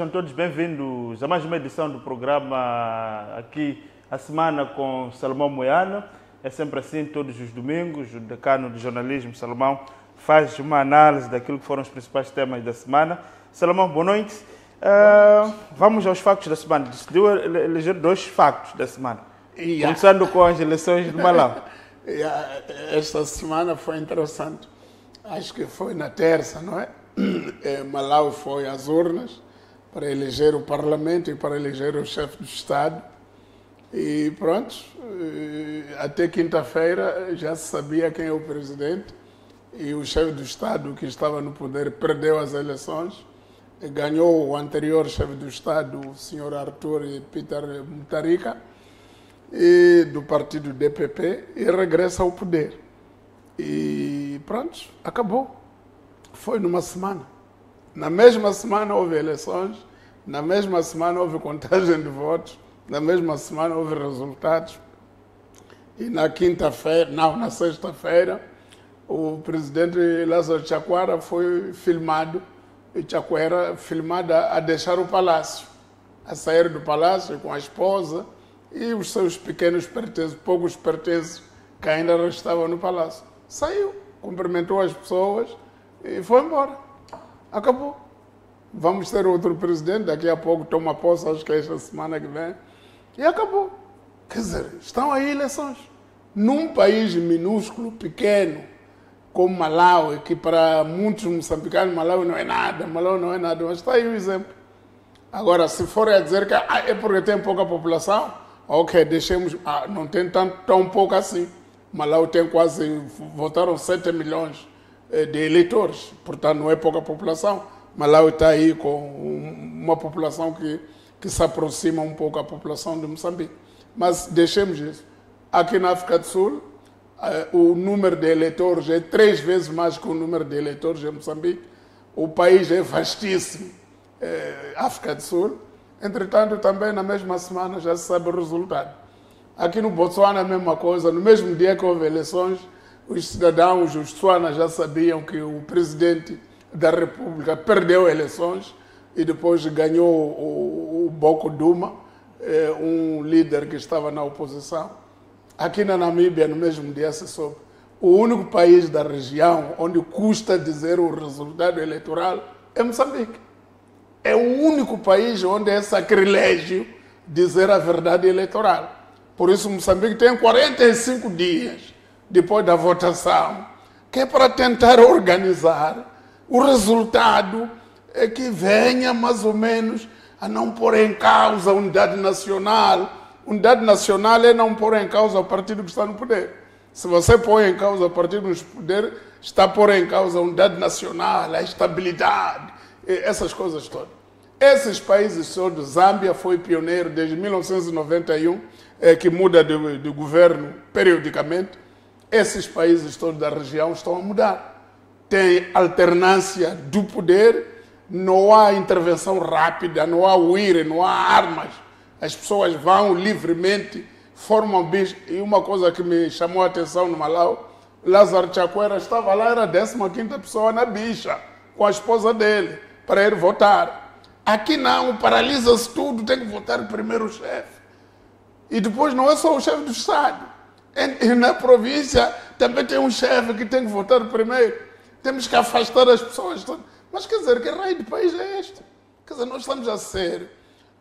sejam todos bem-vindos a mais uma edição do programa aqui, a semana com Salomão Moiano. É sempre assim, todos os domingos, o decano de jornalismo, Salomão, faz uma análise daquilo que foram os principais temas da semana. Salomão, boa noite. Vamos aos factos da semana. Decidiu eleger 2 factos da semana. Começando com as eleições de Malau. Esta semana foi interessante. Acho que foi na terça, não é? Malau foi às urnas para eleger o Parlamento e para eleger o chefe do Estado. E pronto, até quinta-feira já se sabia quem é o presidente. E o chefe do Estado que estava no poder perdeu as eleições. Ganhou o anterior chefe do Estado, o senhor Arthur Peter Mutharika, do partido DPP, e regressa ao poder. E pronto, acabou. Foi numa semana. Na mesma semana houve eleições, na mesma semana houve contagem de votos, na mesma semana houve resultados. E na quinta-feira, não, na sexta-feira, o presidente Lázaro Chakwera foi filmado, e Chakwera filmada a deixar o palácio, a sair do palácio com a esposa e os seus pequenos pertences, poucos pertences que ainda restavam no palácio. Saiu, cumprimentou as pessoas e foi embora. Acabou. Vamos ter outro presidente, daqui a pouco toma posse, acho que é esta semana que vem. E acabou. Quer dizer, estão aí eleições. Num país minúsculo, pequeno, como Malawi, que para muitos moçambicanos Malawi não é nada, mas está aí o exemplo. Agora, se for a dizer que é porque tem pouca população, ok, deixemos, não tem tão pouco assim. Malawi tem quase, votaram 7 milhões de eleitores, portanto não é pouca população. Malawi está aí com uma população que se aproxima um pouco da população de Moçambique. Mas deixemos isso. Aqui na África do Sul, o número de eleitores é 3 vezes mais que o número de eleitores em Moçambique. O país é vastíssimo, África do Sul. Entretanto, também na mesma semana já se sabe o resultado. Aqui no Botsuana a mesma coisa. No mesmo dia que houve eleições, os cidadãos, os Tswana já sabiam que o presidente da República perdeu eleições e depois ganhou o Boko Duma, um líder que estava na oposição. Aqui na Namíbia, no mesmo dia se soube. O único país da região onde custa dizer o resultado eleitoral é Moçambique. É o único país onde é sacrilégio dizer a verdade eleitoral. Por isso, Moçambique tem 45 dias depois da votação, que é para tentar organizar o resultado que venha mais ou menos a não pôr em causa a unidade nacional. Unidade nacional é não pôr em causa o partido que está no poder. Se você põe em causa o partido no poder, está a pôr em causa a unidade nacional, a estabilidade, essas coisas todas. Esses países todos, Zâmbia foi pioneiro desde 1991, que muda de governo periodicamente. Esses países todos da região estão a mudar. Tem alternância do poder, não há intervenção rápida, não há UIR, não há armas. As pessoas vão livremente, formam bicho. E uma coisa que me chamou a atenção no Malau, Lázaro Chakwera estava lá, era a 15ª pessoa na bicha, com a esposa dele, para ir votar. Aqui não, paralisa-se tudo, tem que votar primeiro o chefe. E depois não é só o chefe do Estado. E na província também tem um chefe que tem que votar primeiro. Temos que afastar as pessoas. Mas quer dizer, que raio de país é este? Quer dizer, nós estamos a ser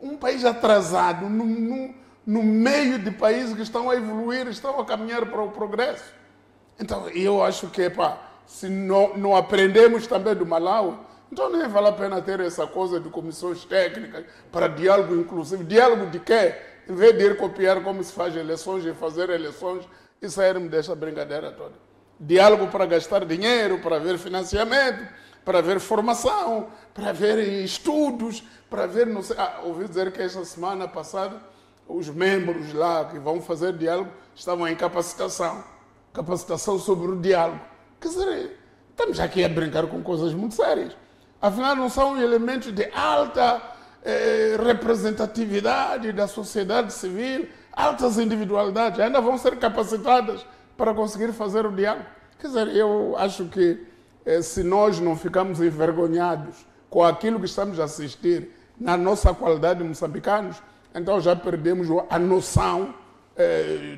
um país atrasado no meio de países que estão a evoluir, estão a caminhar para o progresso. Então, eu acho que, se não aprendemos também do Malau, então nem vale a pena ter essa coisa de comissões técnicas para diálogo inclusivo. Diálogo de quê? Em vez de ir copiar como se faz eleições e fazer eleições e sairmos dessa brincadeira toda. Diálogo para gastar dinheiro, para ver financiamento, para ver formação, para ver estudos, para ver... Não sei, ouvi dizer que esta semana passada os membros lá que vão fazer diálogo estavam em capacitação. Capacitação sobre o diálogo. Quer dizer, estamos aqui a brincar com coisas muito sérias. Afinal, não são elementos de alta representatividade da sociedade civil, altas individualidades, ainda vão ser capacitadas para conseguir fazer o diálogo. Quer dizer, eu acho que se nós não ficamos envergonhados com aquilo que estamos a assistir na nossa qualidade de moçambicanos, então já perdemos a noção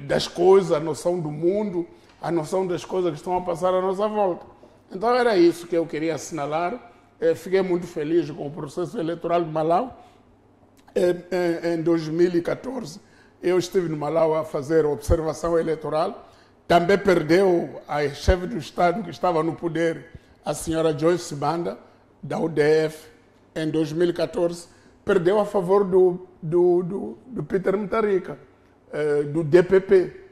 das coisas, a noção do mundo, a noção das coisas que estão a passar à nossa volta. Então era isso que eu queria assinalar. Fiquei muito feliz com o processo eleitoral de Malawi. Em 2014, eu estive no Malawi a fazer observação eleitoral. Também perdeu a chefe do Estado que estava no poder, a senhora Joyce Banda, da UDF, em 2014. Perdeu a favor do Peter Mutharika, do DPP.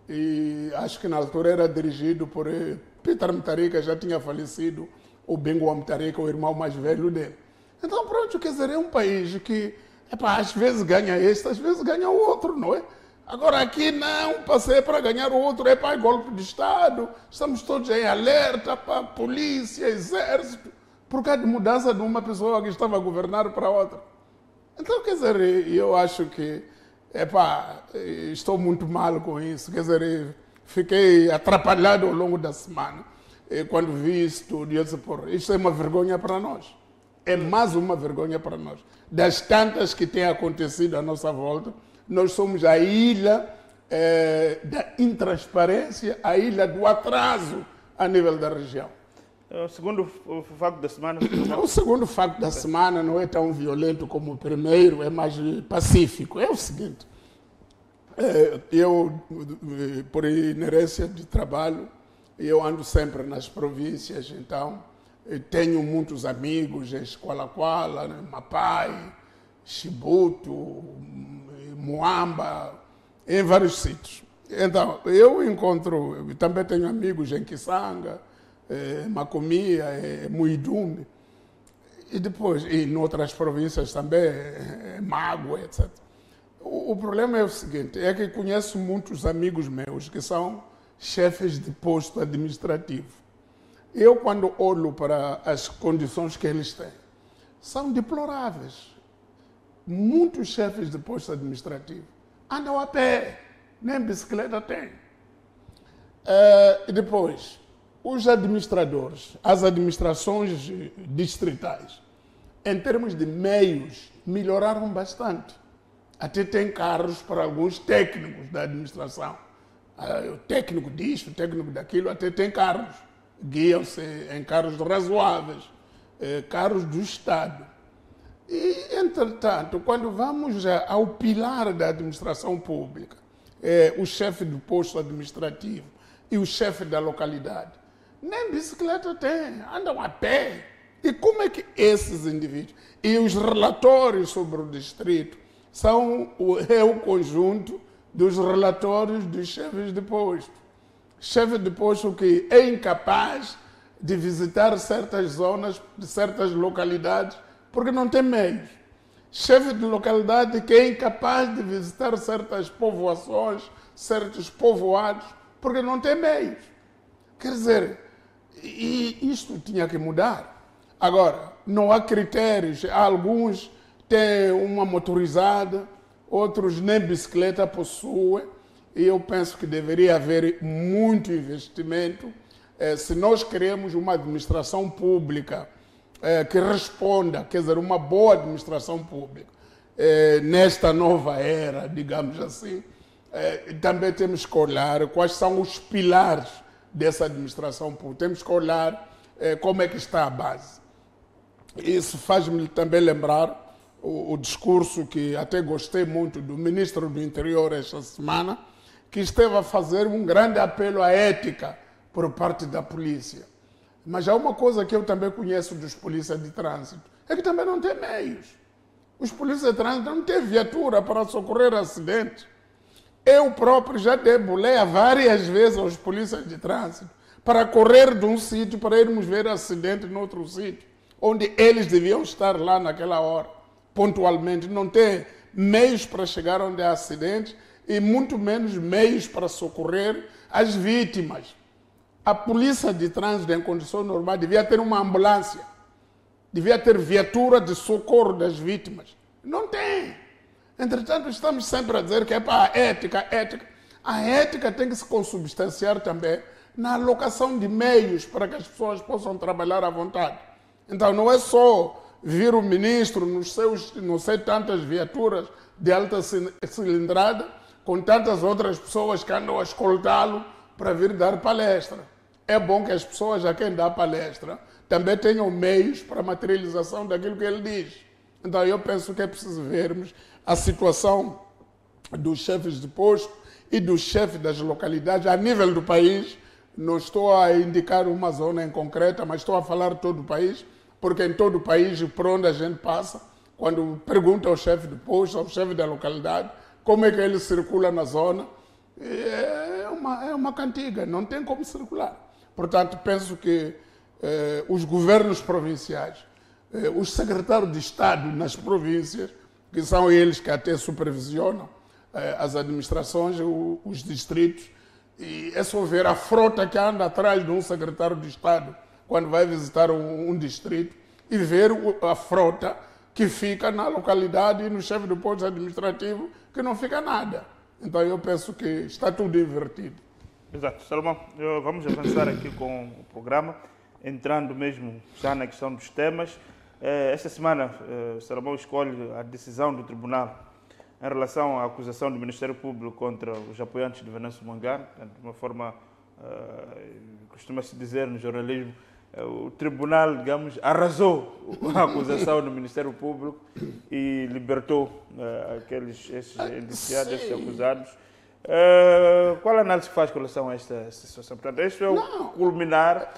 E acho que na altura era dirigido por Peter Mutharika, já tinha falecido, o Bengo Mutharika, o irmão mais velho dele. Então, pronto, quer dizer, é um país que às vezes ganha este, às vezes ganha o outro, não é? Agora aqui não, passei para ganhar o outro, é golpe de Estado, estamos todos em alerta para polícia, exército, por causa de mudança de uma pessoa que estava a governar para outra. Então, quer dizer, eu acho que, estou muito mal com isso, quer dizer, fiquei atrapalhado ao longo da semana. E quando vi isso tudo, eu disse, isto é uma vergonha para nós. É mais uma vergonha para nós. Das tantas que têm acontecido à nossa volta, nós somos a ilha da intransparência, a ilha do atraso a nível da região. O segundo facto da semana? O segundo facto da semana não é tão violento como o primeiro, é mais pacífico. É o seguinte, eu, por inerência de trabalho, eu ando sempre nas províncias, então tenho muitos amigos em Esqualaquala, Mapai, Chibuto, Moamba, em vários sítios. Então, eu também tenho amigos em Kisanga, Macomia, Muidume, e depois, em outras províncias também, Mágoa, etc. O problema é o seguinte, é que conheço muitos amigos meus que são chefes de posto administrativo. Eu, quando olho para as condições que eles têm, são deploráveis. Muitos chefes de posto administrativo andam a pé, nem bicicleta têm. E depois, os administradores, as administrações distritais, em termos de meios, melhoraram bastante. Até tem carros para alguns técnicos da administração. O técnico disso, o técnico daquilo, até tem carros. Guiam-se em carros razoáveis, carros do Estado. E, entretanto, quando vamos ao pilar da administração pública, o chefe do posto administrativo e o chefe da localidade, nem bicicleta tem, andam a pé. E como é que esses indivíduos... E os relatórios sobre o distrito é o conjunto dos relatórios dos chefes de posto. Chefe de posto que é incapaz de visitar certas zonas, certas localidades, porque não tem meios. Chefe de localidade que é incapaz de visitar certas povoações, certos povoados, porque não tem meios. Quer dizer, e isto tinha que mudar. Agora, não há critérios. Alguns têm uma motorizada, outros nem bicicleta possuem. E eu penso que deveria haver muito investimento se nós queremos uma administração pública que responda, quer dizer, uma boa administração pública. Nesta nova era, digamos assim, também temos que olhar quais são os pilares dessa administração pública. Temos que olhar como é que está a base. Isso faz-me também lembrar o discurso que até gostei muito do ministro do Interior esta semana, que esteve a fazer um grande apelo à ética por parte da polícia. Mas há uma coisa que eu também conheço dos polícias de trânsito, é que também não tem meios. Os polícias de trânsito não têm viatura para socorrer acidentes. Eu próprio já dei boleia várias vezes aos polícias de trânsito para correr de um sítio para irmos ver acidente em outro sítio, onde eles deviam estar lá naquela hora, pontualmente. Não tem meios para chegar onde há acidentes, e muito menos meios para socorrer as vítimas. A polícia de trânsito, em condições normais, devia ter uma ambulância, devia ter viatura de socorro das vítimas. Não tem. Entretanto, estamos sempre a dizer que é para a ética. A ética tem que se consubstanciar também na alocação de meios para que as pessoas possam trabalhar à vontade. Então, não é só vir o ministro nos seus, não sei, tantas viaturas de alta cilindrada, com tantas outras pessoas que andam a escoltá-lo para vir dar palestra. É bom que as pessoas a quem dá palestra também tenham meios para a materialização daquilo que ele diz. Então eu penso que é preciso vermos a situação dos chefes de posto e dos chefes das localidades a nível do país. Não estou a indicar uma zona em concreta, mas estou a falar de todo o país, porque em todo o país, por onde a gente passa, quando pergunta ao chefe de posto, ao chefe da localidade, como é que ele circula na zona, é uma cantiga, não tem como circular. Portanto, penso que os governos provinciais, os secretários de Estado nas províncias, que são eles que até supervisionam as administrações, os distritos, e é só ver a frota que anda atrás de um secretário de Estado quando vai visitar um distrito e ver a frota que fica na localidade e no chefe do posto administrativo, que não fica nada. Então eu penso que está tudo invertido. Exato. Salomão, vamos avançar aqui com o programa, entrando mesmo já na questão dos temas. Esta semana, Salomão escolhe a decisão do Tribunal em relação à acusação do Ministério Público contra os apoiantes de Venâncio Mondlane. De uma forma, costuma-se dizer no jornalismo, o Tribunal, digamos, arrasou a acusação do Ministério Público e libertou esses indiciados, esses acusados. Qual a análise que faz com relação a esta situação? Portanto, este é o culminar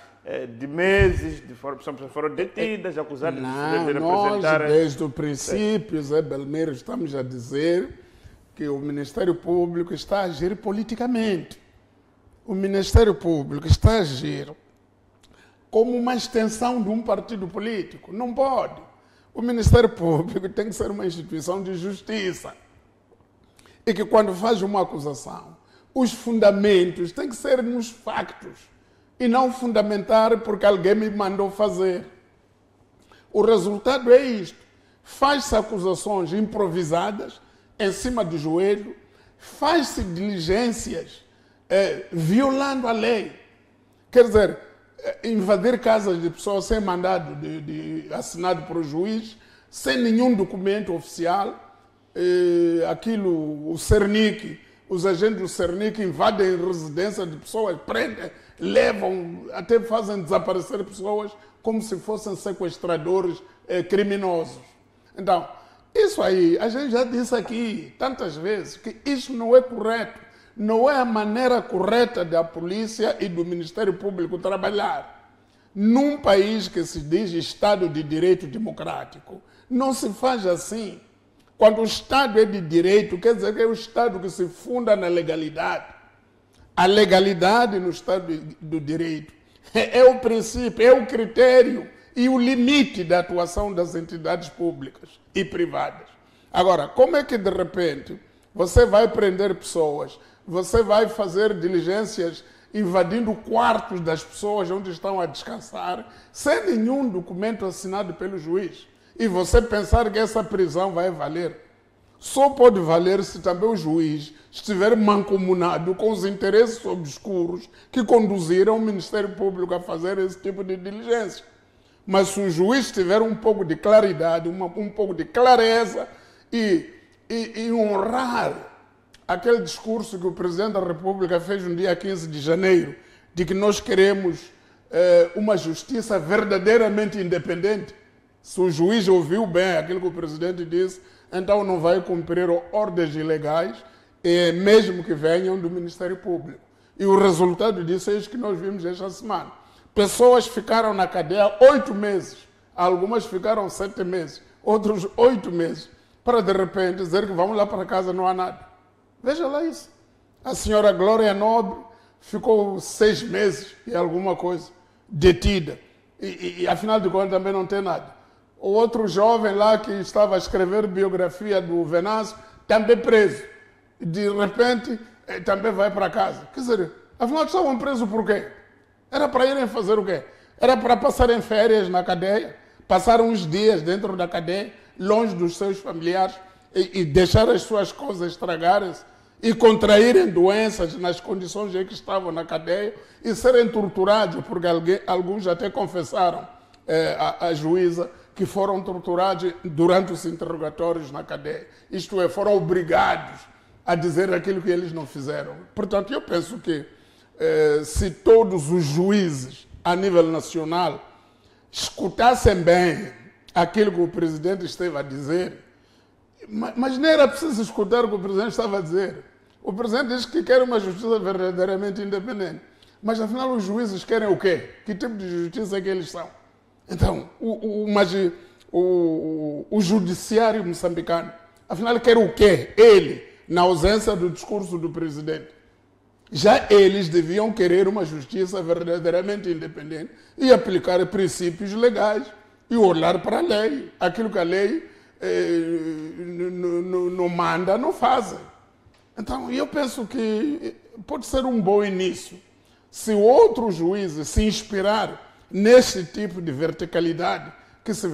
de meses, de pessoas foram detidas, acusadas de representar... Nós, desde o princípio, Zé Belmiro, estamos a dizer que o Ministério Público está a agir politicamente. O Ministério Público está a agir como uma extensão de um partido político. Não pode. O Ministério Público tem que ser uma instituição de justiça. E que quando faz uma acusação, os fundamentos têm que ser nos factos e não fundamentar porque alguém me mandou fazer. O resultado é isto. Faz-se acusações improvisadas, em cima do joelho, faz-se diligências violando a lei. Quer dizer, invadir casas de pessoas sem mandado assinado por o juiz, sem nenhum documento oficial. O Cernic, os agentes do Cernic invadem residências de pessoas, prendem, levam, até fazem desaparecer pessoas como se fossem sequestradores criminosos. Então, isso aí, a gente já disse aqui tantas vezes que isso não é correto. Não é a maneira correta da polícia e do Ministério Público trabalhar. Num país que se diz Estado de Direito Democrático, não se faz assim. Quando o Estado é de direito, quer dizer que é o Estado que se funda na legalidade. A legalidade no Estado do direito é o princípio, é o critério e o limite da atuação das entidades públicas e privadas. Agora, como é que de repente você vai prender pessoas, você vai fazer diligências invadindo quartos das pessoas onde estão a descansar, sem nenhum documento assinado pelo juiz? E você pensar que essa prisão vai valer? Só pode valer se também o juiz estiver mancomunado com os interesses obscuros que conduziram o Ministério Público a fazer esse tipo de diligência. Mas se o juiz tiver um pouco de claridade, um pouco de clareza e honrar aquele discurso que o Presidente da República fez no dia 15 de janeiro, de que nós queremos uma justiça verdadeiramente independente. Se o juiz ouviu bem aquilo que o Presidente disse, então não vai cumprir ordens ilegais, mesmo que venham do Ministério Público. E o resultado disso é isso que nós vimos esta semana. Pessoas ficaram na cadeia 8 meses, algumas ficaram 7 meses, outros 8 meses, para de repente dizer que vamos lá para casa, não há nada. Veja lá isso. A senhora Glória Nobre ficou 6 meses e alguma coisa, detida. E afinal de contas também não tem nada. O outro jovem lá que estava a escrever biografia do Venâncio, também preso. De repente, também vai para casa. Quer dizer, afinal estavam presos por quê? Era para irem fazer o quê? Era para passarem férias na cadeia, passar uns dias dentro da cadeia, longe dos seus familiares, e deixar as suas coisas estragarem-se, e contraírem doenças nas condições em que estavam na cadeia, e serem torturados, porque alguns até confessaram à juíza que foram torturados durante os interrogatórios na cadeia. Isto é, foram obrigados a dizer aquilo que eles não fizeram. Portanto, eu penso que se todos os juízes a nível nacional escutassem bem aquilo que o presidente esteve a dizer, mas não era preciso escutar o que o presidente estava a dizer. O presidente diz que quer uma justiça verdadeiramente independente. Mas, afinal, os juízes querem o quê? Que tipo de justiça é que eles são? Então, o judiciário moçambicano, afinal, quer o quê? Ele, na ausência do discurso do presidente. Já eles deviam querer uma justiça verdadeiramente independente e aplicar princípios legais e olhar para a lei. Aquilo que a lei não manda, não fazem. Então, eu penso que pode ser um bom início. Se outros juízes se inspirar nesse tipo de verticalidade que se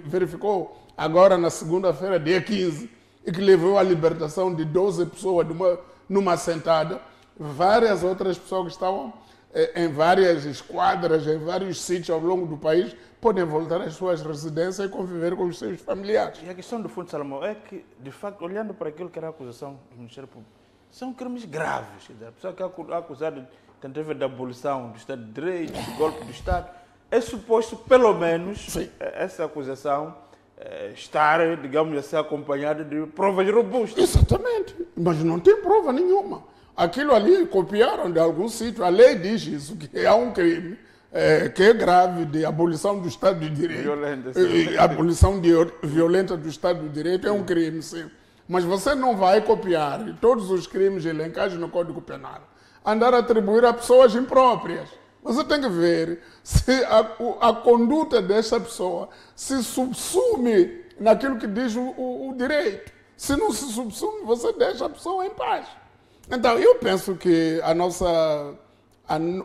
verificou agora na segunda-feira, dia 15, e que levou à libertação de 12 pessoas numa sentada, várias outras pessoas que estavam em várias esquadras, em vários sítios ao longo do país, podem voltar às suas residências e conviver com os seus familiares. E a questão do fundo, Salomão, é que, de facto, olhando para aquilo que era a acusação do Ministério Público, são crimes graves. A pessoa que é acusada de tentativa de abolição do Estado de Direito, de golpe do Estado, é suposto, pelo menos, sim, essa acusação estar, digamos assim, acompanhada de provas robustas. Exatamente, mas não tem prova nenhuma. Aquilo ali copiaram de algum sítio. A lei diz isso, que há um crime que é grave de abolição do Estado de Direito. Violenta, abolição violenta do Estado de Direito é um crime, sim. Mas você não vai copiar todos os crimes elencados no Código Penal, andar a atribuir a pessoas impróprias. Você tem que ver se a conduta dessa pessoa se subsume naquilo que diz o direito. Se não se subsume, você deixa a pessoa em paz. Então, eu penso que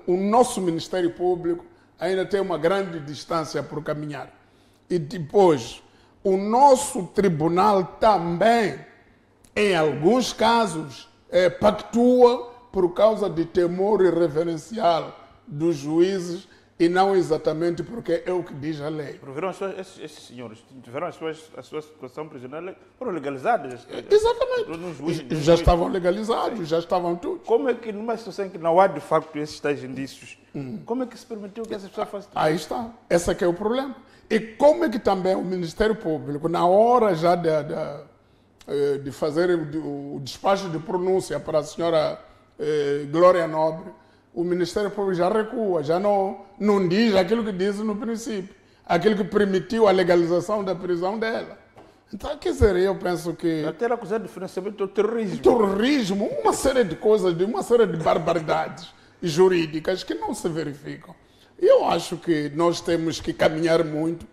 o nosso Ministério Público ainda tem uma grande distância por caminhar. E depois, o nosso tribunal também, em alguns casos, pactua por causa de temor irreverencial dos juízes e não exatamente porque é o que diz a lei. Esses senhores tiveram a sua situação prisional, foram legalizados? Exatamente. Já estavam legalizados, já estavam tudo. Como é que, numa situação em que não há de facto esses tais indícios, como é que se permitiu que essa pessoa faça tudo? Aí está. Esse é que é o problema. E como é que também o Ministério Público, na hora já de fazer o despacho de pronúncia para a senhora Glória Nobre, o Ministério Público já recua, já não diz aquilo que disse no princípio, aquilo que permitiu a legalização da prisão dela. Então, quer dizer, eu penso que... Até era acusado de financiamento do terrorismo. Terrorismo, uma série de coisas, uma série de barbaridades jurídicas que não se verificam. Eu acho que nós temos que caminhar muito.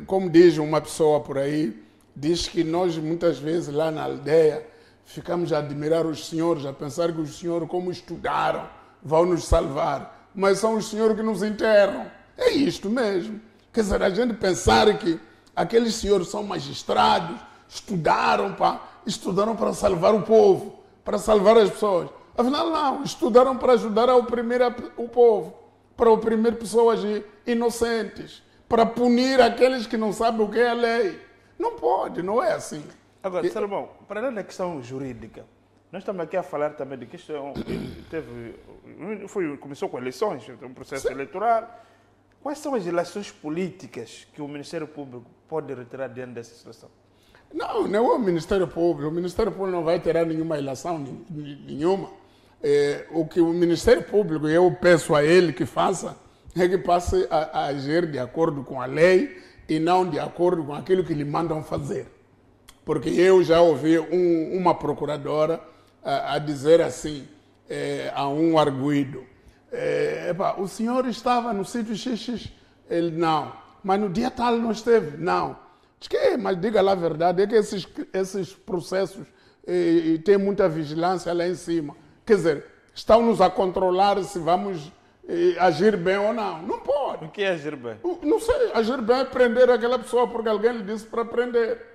Como diz uma pessoa por aí, diz que nós muitas vezes lá na aldeia ficamos a admirar os senhores, a pensar que os senhores, como estudaram, vão nos salvar. Mas são os senhores que nos enterram. É isto mesmo. Quer dizer, a gente pensar que aqueles senhores são magistrados, estudaram para salvar o povo, para salvar as pessoas. Afinal, não. Estudaram para ajudar a oprimir o povo, para oprimir pessoas inocentes, para punir aqueles que não sabem o que é a lei. Não pode, não é assim. Agora, Salomão, para além da questão jurídica, nós estamos aqui a falar também de que isto começou com eleições, um processo eleitoral. Quais são as relações políticas que o Ministério Público pode retirar diante dessa situação? Não é o Ministério Público. O Ministério Público não vai ter nenhuma relação nenhuma. O que o Ministério Público, eu peço a ele que faça, é que passe a agir de acordo com a lei e não de acordo com aquilo que lhe mandam fazer. Porque eu já ouvi uma procuradora a dizer assim a um arguido, o senhor estava no sítio XX? Ele, não. Mas no dia tal não esteve? Não. Diz que, mas diga lá a verdade, é que esses processos têm muita vigilância lá em cima. Quer dizer, estão-nos a controlar se vamos agir bem ou não. Não pode. O que é agir bem? Não sei, agir bem é prender aquela pessoa porque alguém lhe disse para prender.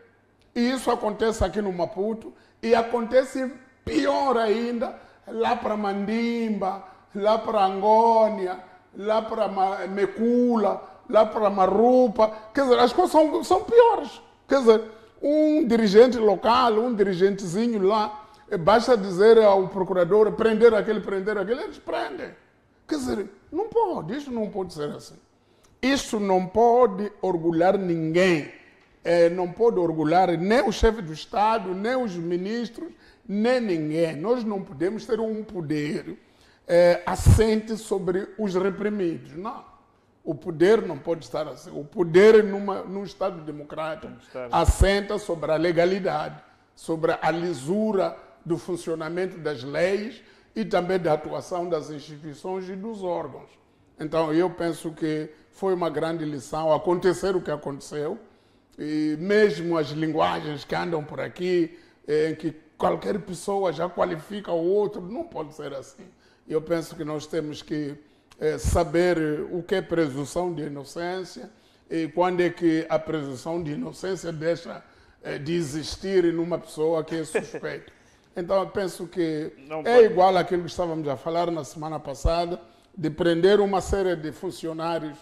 E isso acontece aqui no Maputo e acontece pior ainda lá para Mandimba, lá para Angônia, lá para Mekula, lá para Marupa. Quer dizer, as coisas são piores. Quer dizer, um dirigente local, um dirigentezinho lá, basta dizer ao procurador prender aquele, eles prendem. Quer dizer, não pode, isso não pode ser assim. Isso não pode orgulhar ninguém. Não pode orgulhar nem o chefe do Estado, nem os ministros, nem ninguém. Nós não podemos ter um poder assente sobre os reprimidos. Não. O poder não pode estar assim. O poder num Estado democrático assenta sobre a legalidade, sobre a lisura do funcionamento das leis e também da atuação das instituições e dos órgãos. Então, eu penso que foi uma grande lição acontecer o que aconteceu, e mesmo as linguagens que andam por aqui, em que qualquer pessoa já qualifica o outro, não pode ser assim. Eu penso que nós temos que saber o que é presunção de inocência e quando é que a presunção de inocência deixa de existir numa pessoa que é suspeita. Então, eu penso que igual àquilo que estávamos a falar na semana passada, de prender uma série de funcionários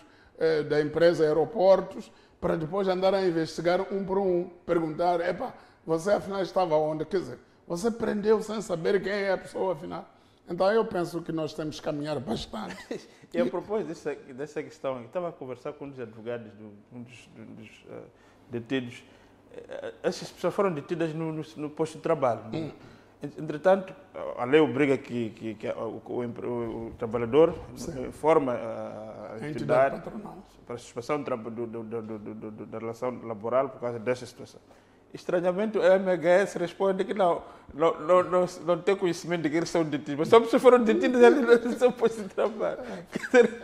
da empresa Aeroportos para depois andar a investigar um por um, perguntar, você afinal estava onde? Quer dizer, você prendeu sem saber quem é a pessoa afinal. Então, eu penso que nós temos que caminhar bastante. E a propósito dessa questão, eu estava a conversar com um dos advogados dos detidos. Essas pessoas foram detidas no posto de trabalho. Entretanto, a lei obriga que o trabalhador forma a entidade para a suspensão da relação laboral por causa dessa situação. Estranhamente, o MHS responde que não tem conhecimento de que eles são detidos, mas só pessoas foram detidas ali no seu posto de trabalho. Quer dizer,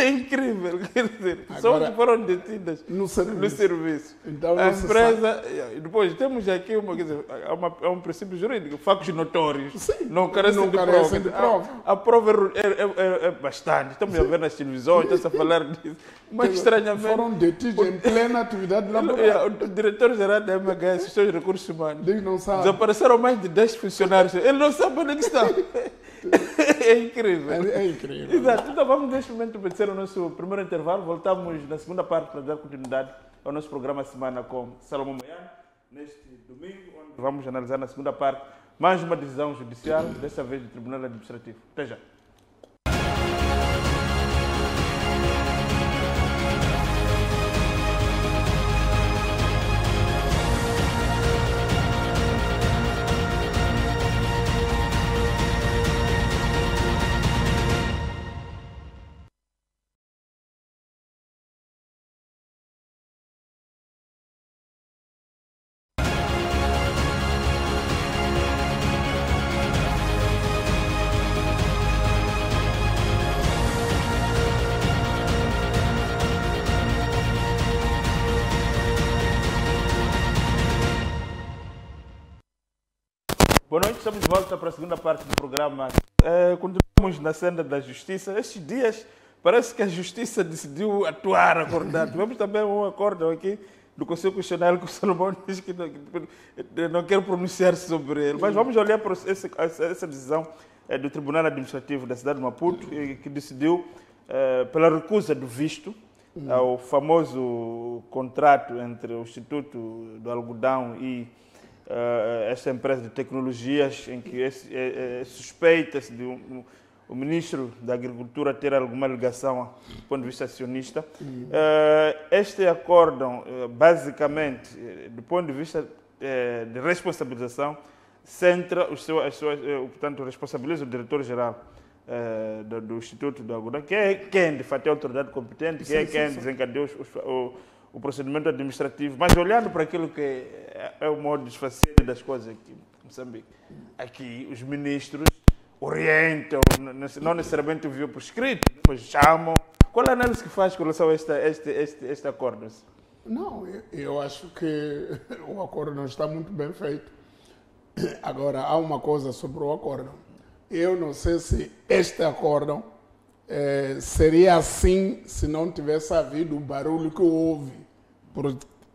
é incrível. Quer dizer, só que foram detidas no serviço. Então, a empresa. Depois, temos aqui um princípio jurídico: factos notórios. Sim, não carecem de prova. A prova é bastante. Estamos a ver nas televisões, estamos a falar disso. Mas estranhamente. Foram detidos em plena atividade laboral. O diretor-geral da MHS, os seus recursos humanos, não sabe. Desapareceram mais de 10 funcionários. Ele não sabe onde estão. É incrível. É incrível. Exato. Então vamos neste momento obedecer o nosso primeiro intervalo. Voltamos na segunda parte para dar continuidade ao nosso programa Semana com Salomão Moiano. Neste domingo, onde vamos analisar na segunda parte mais uma decisão judicial, desta vez do Tribunal Administrativo. Até já. Boa noite, estamos de volta para a segunda parte do programa. Continuamos na senda da justiça. Estes dias parece que a justiça decidiu atuar, acordar. Tivemos também um acordo aqui do Conselho Constitucional que o Salomão diz que não quer pronunciar-se sobre ele. Mas vamos olhar para essa decisão do Tribunal Administrativo da cidade de Maputo, que decidiu pela recusa do visto ao famoso contrato entre o Instituto do Algodão e esta empresa de tecnologias, em que suspeita-se de o ministro da Agricultura ter alguma ligação do ponto de vista acionista. Este acórdão, basicamente, do ponto de vista de responsabilização, centra portanto, responsabiliza o diretor-geral do Instituto do Algodão, que é quem, de fato, é a autoridade competente, que é quem desencadeou o procedimento administrativo, mas olhando para aquilo que é o modo desfaceiro das coisas aqui em Moçambique. Aqui os ministros orientam, não necessariamente o viam por escrito, depois chamam. Qual é a análise que faz com relação a este acordo? Não, eu acho que o acordo não está muito bem feito. Agora, há uma coisa sobre o acordo. Eu não sei se este acordo seria assim se não tivesse havido o barulho que houve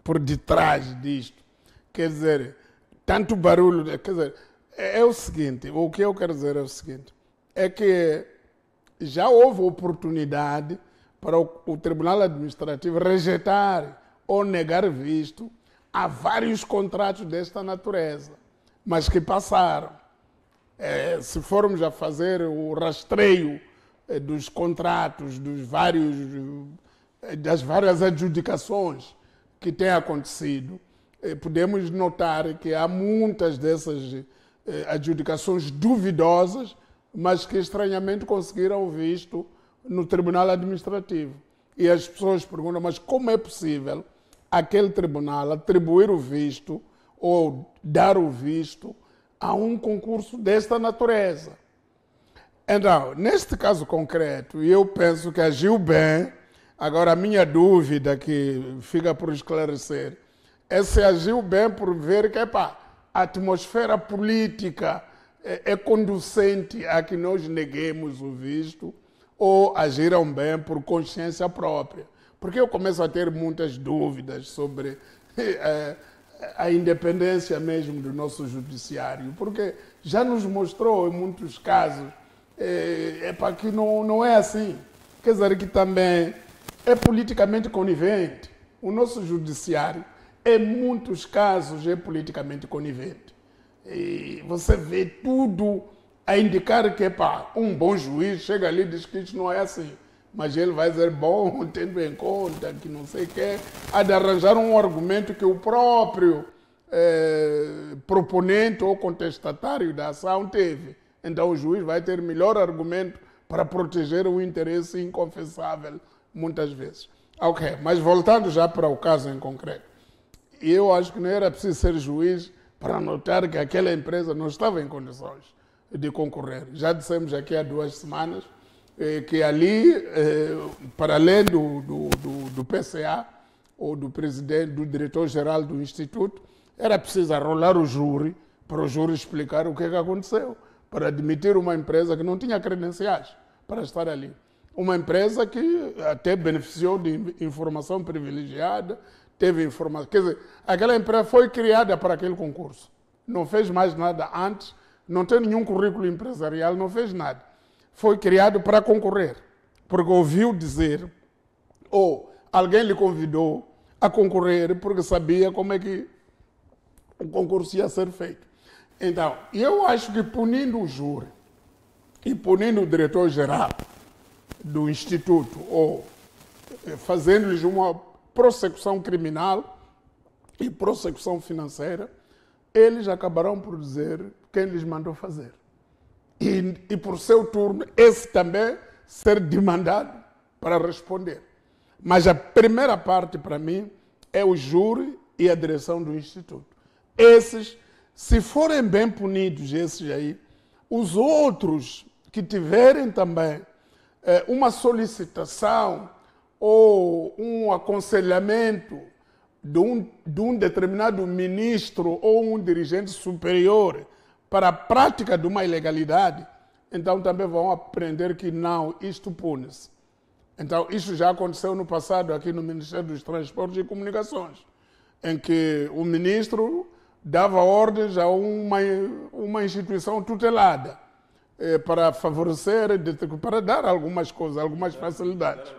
por detrás disto. Quer dizer, tanto barulho... Quer dizer, é o seguinte, o que eu quero dizer é o seguinte, é que já houve oportunidade para o Tribunal Administrativo rejeitar ou negar visto a vários contratos desta natureza, mas que passaram. Se formos a fazer o rastreio dos contratos, das várias adjudicações que têm acontecido, podemos notar que há muitas dessas adjudicações duvidosas, mas que estranhamente conseguiram visto no Tribunal Administrativo. E as pessoas perguntam, mas como é possível aquele tribunal atribuir o visto ou dar o visto a um concurso desta natureza? Então, neste caso concreto, eu penso que agiu bem. Agora, a minha dúvida que fica por esclarecer é se agiu bem por ver que a atmosfera política é conducente a que nós neguemos o visto, ou agiram bem por consciência própria. Porque eu começo a ter muitas dúvidas sobre a independência mesmo do nosso judiciário, porque já nos mostrou em muitos casos que não é assim. Quer dizer que também é politicamente conivente. O nosso judiciário, em muitos casos, é politicamente conivente. E você vê tudo a indicar que um bom juiz chega ali e diz que isso não é assim. Mas ele vai dizer, bom, tendo em conta que não sei o quê, há de arranjar um argumento que o próprio proponente ou contestatário da ação teve. Então o juiz vai ter melhor argumento para proteger o interesse inconfessável, muitas vezes. Ok, mas voltando já para o caso em concreto. Eu acho que não era preciso ser juiz para notar que aquela empresa não estava em condições de concorrer. Já dissemos aqui há 2 semanas que ali, para além do PCA, ou do presidente, do diretor-geral do Instituto, era preciso arrolar o júri, para o júri explicar o que aconteceu, para admitir uma empresa que não tinha credenciais para estar ali. Uma empresa que até beneficiou de informação privilegiada, teve informação. Quer dizer, aquela empresa foi criada para aquele concurso. Não fez mais nada antes, não tem nenhum currículo empresarial, não fez nada. Foi criado para concorrer, porque ouviu dizer, ou alguém lhe convidou a concorrer, porque sabia como é que o concurso ia ser feito. Então, eu acho que punindo o júri e punindo o diretor-geral do Instituto, ou fazendo-lhes uma prossecução criminal e prossecução financeira, eles acabarão por dizer quem lhes mandou fazer. E por seu turno, esse também ser demandado para responder. Mas a primeira parte, para mim, é o júri e a direção do Instituto. Esses, se forem bem punidos, esses aí, os outros que tiverem também uma solicitação ou um aconselhamento de um determinado ministro ou um dirigente superior para a prática de uma ilegalidade, então também vão aprender que não, isto pune-se. Então, isso já aconteceu no passado aqui no Ministério dos Transportes e Comunicações, em que o ministro dava ordens a uma instituição tutelada para favorecer, para dar algumas coisas, algumas facilidades.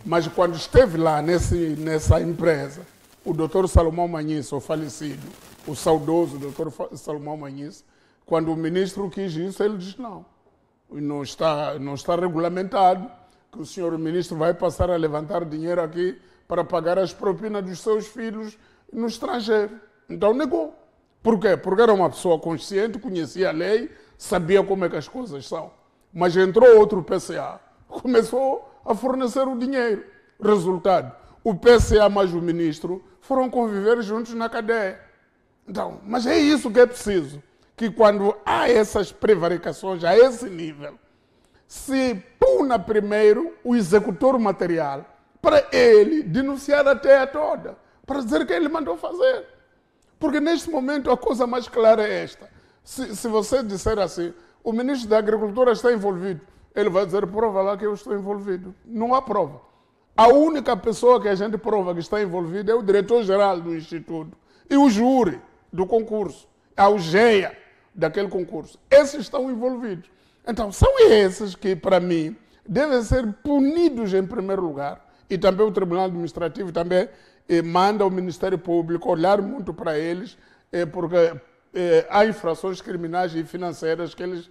Mas quando esteve lá nessa empresa, o doutor Salomão Manhice, o falecido, o saudoso doutor Salomão Manhice, quando o ministro quis isso, ele disse não está regulamentado, que o senhor ministro vai passar a levantar dinheiro aqui para pagar as propinas dos seus filhos no estrangeiro. Então negou. Por quê? Porque era uma pessoa consciente, conhecia a lei, sabia como é que as coisas são. Mas entrou outro PCA, começou a fornecer o dinheiro. Resultado, o PCA mais o ministro foram conviver juntos na cadeia. Então, mas é isso que é preciso, que quando há essas prevaricações a esse nível, se puna primeiro o executor material para ele denunciar a teia toda, para dizer que ele mandou fazer. Porque neste momento a coisa mais clara é esta. Se você disser assim, o ministro da Agricultura está envolvido, ele vai dizer, prova lá que eu estou envolvido. Não há prova. A única pessoa que a gente prova que está envolvida é o diretor-geral do Instituto e o júri do concurso, a UGEA daquele concurso. Esses estão envolvidos. Então, são esses que, para mim, devem ser punidos em primeiro lugar. E também o Tribunal Administrativo também manda o Ministério Público olhar muito para eles, porque há infrações criminais e financeiras que eles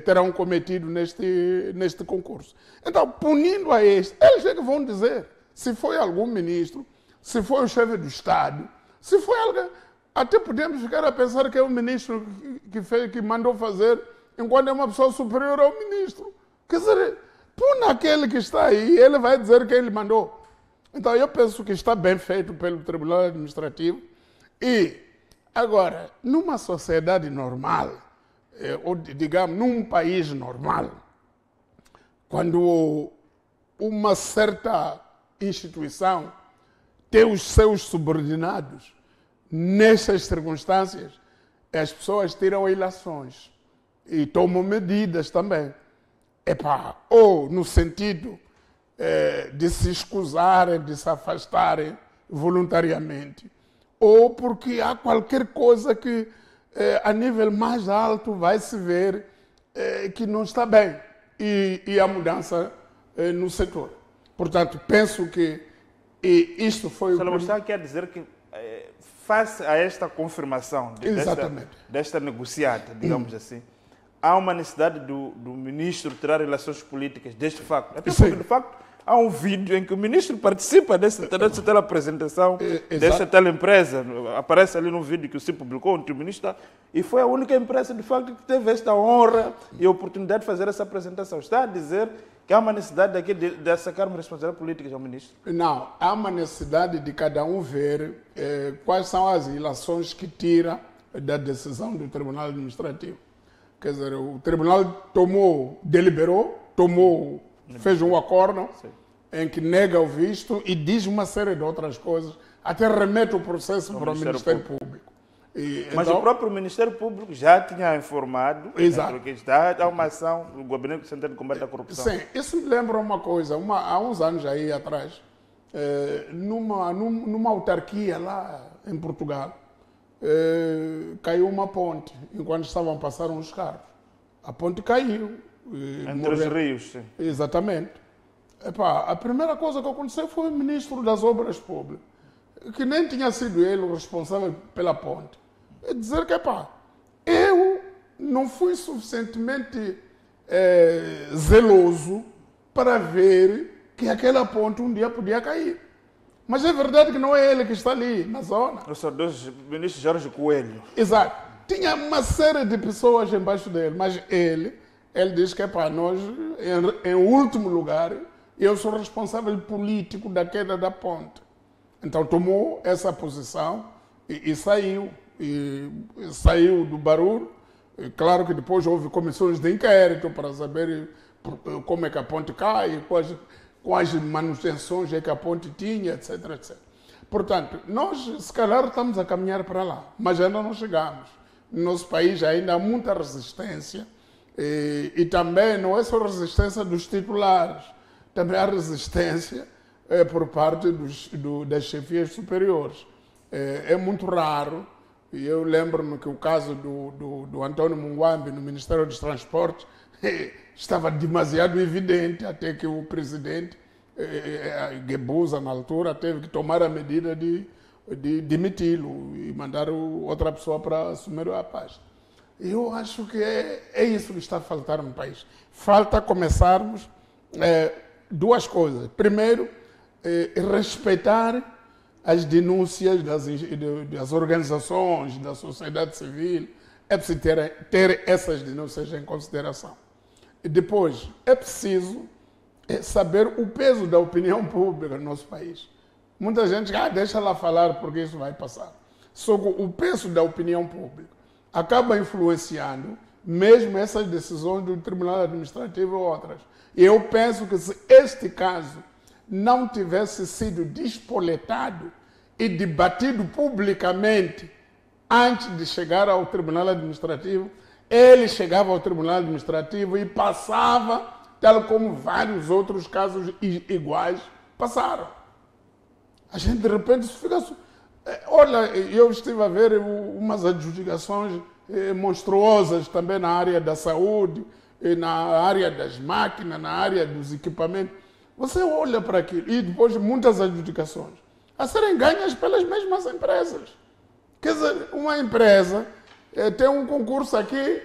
terão cometido neste concurso. Então, punindo a este, eles é que vão dizer se foi algum ministro, se foi o chefe do Estado, se foi alguém. Até podemos ficar a pensar que é o ministro que mandou fazer, enquanto é uma pessoa superior ao ministro. Quer dizer, puna aquele que está aí, ele vai dizer que ele mandou. Então, eu penso que está bem feito pelo Tribunal Administrativo. E, agora, numa sociedade normal, ou digamos, num país normal, quando uma certa instituição tem os seus subordinados, nessas circunstâncias, as pessoas tiram ilações e tomam medidas também. Ou no sentido de se escusarem, de se afastarem voluntariamente, ou porque há qualquer coisa que a nível mais alto vai se ver que não está bem e há mudança no setor. Portanto, penso que isto foi... Salomão, quer dizer que face a esta confirmação desta negociata, digamos assim, há uma necessidade do ministro tirar relações políticas deste facto. Até porque, de facto, há um vídeo em que o ministro participa dessa teleapresentação, dessa teleempresa. Aparece ali no vídeo que o CIP publicou, onde o ministro está. E foi a única empresa, de facto, que teve esta honra e a oportunidade de fazer essa apresentação. Está a dizer que há uma necessidade daqui de sacar uma responsabilidade política ao ministro? Não, há uma necessidade de cada um ver quais são as ilações que tira da decisão do Tribunal Administrativo. Quer dizer, o Tribunal deliberou, fez um acordo em que nega o visto e diz uma série de outras coisas, até remete o processo para o Ministério Público. Mas então, o próprio Ministério Público já tinha informado que há uma ação do Gabinete Central de Combate à Corrupção. Sim, isso me lembra uma coisa. Há uns anos aí atrás, numa autarquia lá em Portugal, caiu uma ponte enquanto estavam a passar uns carros. A ponte caiu. Entre os rios, sim. Exatamente. A primeira coisa que aconteceu foi o Ministro das Obras Públicas, que nem tinha sido ele o responsável pela ponte. É dizer que, eu não fui suficientemente zeloso para ver que aquela ponte um dia podia cair. Mas é verdade que não é ele que está ali, na zona. O ministro Jorge Coelho. Exato. Tinha uma série de pessoas embaixo dele, mas ele diz que, nós, em último lugar, eu sou responsável político da queda da ponte. Então tomou essa posição e saiu. E saiu do barulho. Claro que depois houve comissões de inquérito para saber como é que a ponte cai, quais manutenções é que a ponte tinha, etc, etc. Portanto, nós se calhar estamos a caminhar para lá, mas ainda não chegamos. No nosso país ainda há muita resistência e também não é só resistência dos titulares, também há resistência por parte das chefias superiores. É muito raro. E eu lembro-me que o caso do Antônio Munguambi no Ministério dos Transportes estava demasiado evidente, até que o presidente, Guebuza, na altura, teve que tomar a medida de demiti-lo e mandar outra pessoa para assumir a pasta. Eu acho que é isso que está a faltar no país. Falta começarmos duas coisas. Primeiro, respeitar as denúncias das organizações, da sociedade civil. É preciso ter essas denúncias em consideração. E depois, é preciso saber o peso da opinião pública no nosso país. Muita gente diz, deixa lá falar porque isso vai passar. Só que o peso da opinião pública acaba influenciando mesmo essas decisões do Tribunal Administrativo e outras. E eu penso que se este caso não tivesse sido despoletado e debatido publicamente antes de chegar ao Tribunal Administrativo, ele chegava ao Tribunal Administrativo e passava, tal como vários outros casos iguais passaram. A gente, de repente, fica... Olha, eu estive a ver umas adjudicações monstruosas também na área da saúde, na área das máquinas, na área dos equipamentos. Você olha para aquilo e depois muitas adjudicações a serem ganhas pelas mesmas empresas. Quer dizer, uma empresa tem um concurso aqui,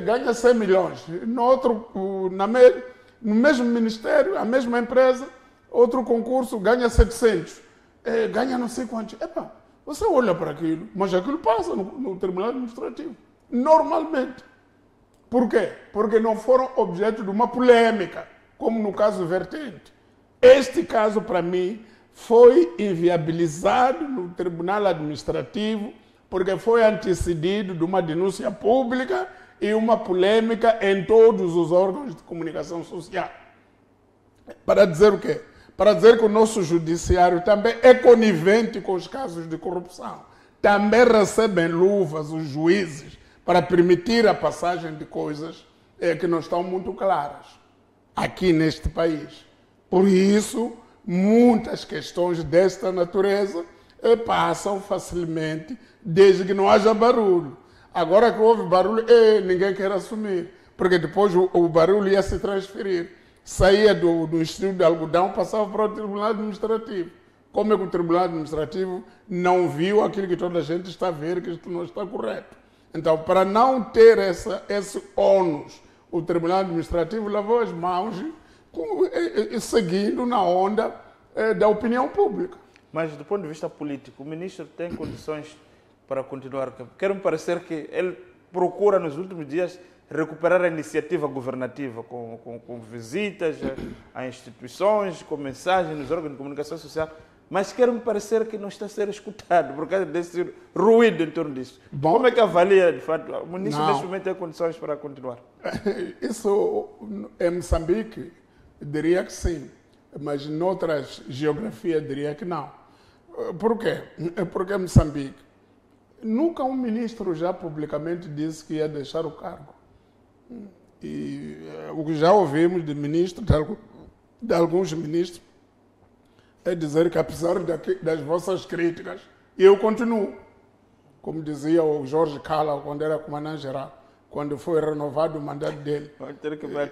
ganha 100 milhões. No outro, no mesmo ministério, a mesma empresa, outro concurso ganha 700. Ganha não sei quantos. Epa, você olha para aquilo, mas aquilo passa no Tribunal Administrativo. Normalmente. Por quê? Porque não foram objeto de uma polêmica, como no caso Vertente. Este caso, para mim, foi inviabilizado no Tribunal Administrativo porque foi antecedido de uma denúncia pública e uma polêmica em todos os órgãos de comunicação social. Para dizer o quê? Para dizer que o nosso judiciário também é conivente com os casos de corrupção. Também recebem luvas os juízes para permitir a passagem de coisas que não estão muito claras aqui neste país. Por isso, muitas questões desta natureza passam facilmente, desde que não haja barulho. Agora que houve barulho, ninguém quer assumir, porque depois o barulho ia se transferir. Saía do Instituto de Algodão, passava para o Tribunal Administrativo. Como é que o Tribunal Administrativo não viu aquilo que toda a gente está a ver, que isto não está correto? Então, para não ter esse ônus, o Tribunal Administrativo lavou as mãos seguindo na onda da opinião pública. Mas, do ponto de vista político, o ministro tem condições para continuar? Quero-me parecer que ele procura, nos últimos dias, recuperar a iniciativa governativa com visitas a instituições, com mensagens nos órgãos de comunicação social, mas quero-me parecer que não está a ser escutado por causa desse ruído em torno disso. Bom, como é que avalia, de fato, o ministro neste momento tem condições para continuar? Isso, em Moçambique, diria que sim, mas em outras geografias diria que não. Por quê? Porque em Moçambique, nunca um ministro já publicamente disse que ia deixar o cargo. E o que já ouvimos de ministros, de alguns ministros, é dizer que apesar das vossas críticas, eu continuo. Como dizia o Jorge Cala quando era comandante-geral, quando foi renovado o mandato dele.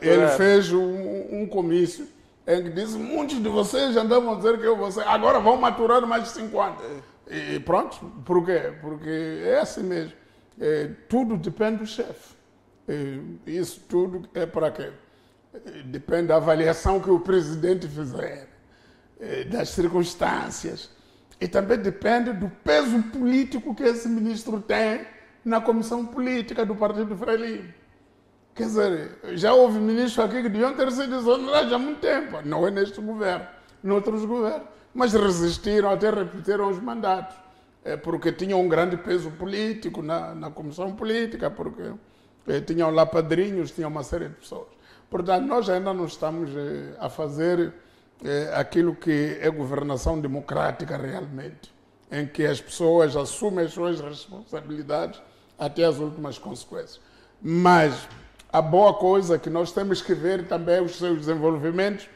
Ele fez um comício em que disse: muitos de vocês já andavam a dizer que eu vou ser, agora vão maturar mais de 5 anos. E pronto, por quê? Porque é assim mesmo. Tudo depende do chefe. Isso tudo é para quê? Depende da avaliação que o presidente fizer, das circunstâncias, e também depende do peso político que esse ministro tem na comissão política do Partido Frelimo. Quer dizer, já houve ministros aqui que deviam ter sido exonerados há muito tempo, não é neste governo, noutros governos, mas resistiram, até repetiram os mandatos, porque tinham um grande peso político na comissão política, porque tinham lá padrinhos, tinham uma série de pessoas. Portanto, nós ainda não estamos a fazer aquilo que é governação democrática realmente, em que as pessoas assumem as suas responsabilidades até as últimas consequências. Mas a boa coisa que nós temos que ver também os seus desenvolvimentos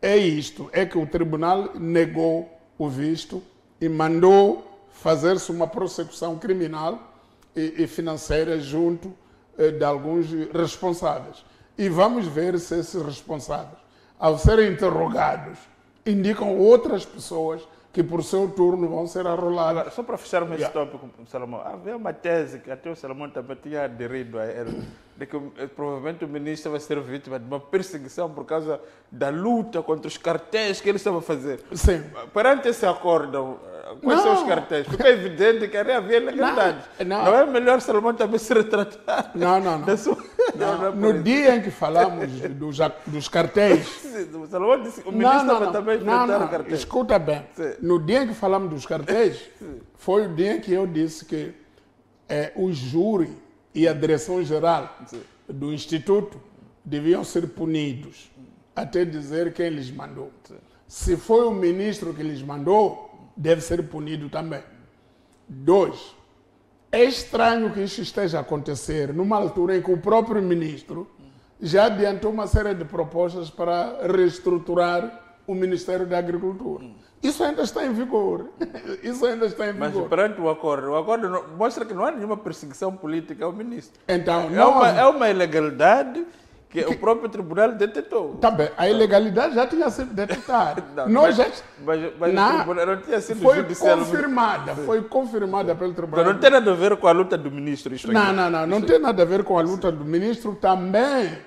é isto, é que o tribunal negou o visto e mandou fazer-se uma prossecução criminal e financeira junto de alguns responsáveis. E vamos ver se esses responsáveis, ao serem interrogados, indicam outras pessoas que por seu turno vão ser arroladas. Agora, só para fecharmos esse tópico, Salomão, havia uma tese que até o Salomão também tinha aderido a ela, de que provavelmente o ministro vai ser vítima de uma perseguição por causa da luta contra os cartéis que ele estava a fazer. Sim. Perante esse acordo, quais são os cartéis? Fica evidente que havia ilegalidades. Não é melhor Salomão também se retratar? Não. No dia em que falamos dos cartéis... O Salomão disse que o ministro estava também enfrentando cartéis. Escuta bem. Sim. No dia em que falamos dos cartéis, foi o dia em que eu disse que o júri e a direção-geral do Instituto deviam ser punidos, até dizer quem lhes mandou. Se foi o ministro que lhes mandou, deve ser punido também. 2. É estranho que isso esteja a acontecer numa altura em que o próprio ministro já adiantou uma série de propostas para reestruturar o Ministério da Agricultura. Isso ainda está em vigor. Mas perante o acordo mostra que não há nenhuma perseguição política ao ministro. Então, é uma ilegalidade que o próprio tribunal detectou. Tá bem, a ilegalidade já tinha sido detectada. Mas já, o tribunal não tinha sido foi judicial. foi confirmada pelo tribunal. Não tem nada a ver com a luta do ministro. Isto aqui. Não tem nada a ver com a luta do ministro. Também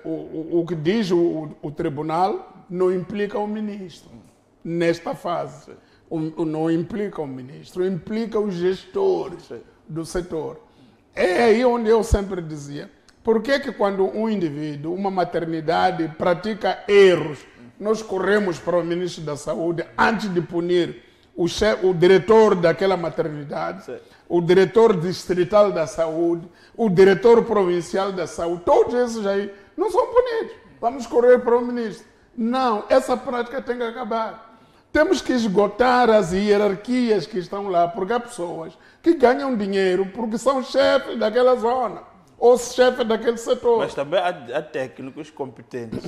o que diz o tribunal não implica o ministro nesta fase. Não implica o ministro, implica os gestores do setor. É aí onde eu sempre dizia, por que quando um indivíduo, uma maternidade pratica erros, nós corremos para o ministro da Saúde antes de punir o diretor daquela maternidade, o diretor distrital da saúde, o diretor provincial da saúde, todos esses aí não são punidos. Vamos correr para o ministro. Não, essa prática tem que acabar. Temos que esgotar as hierarquias que estão lá, porque há pessoas que ganham dinheiro porque são chefes daquela zona ou chefes daquele setor. Mas também há técnicos competentes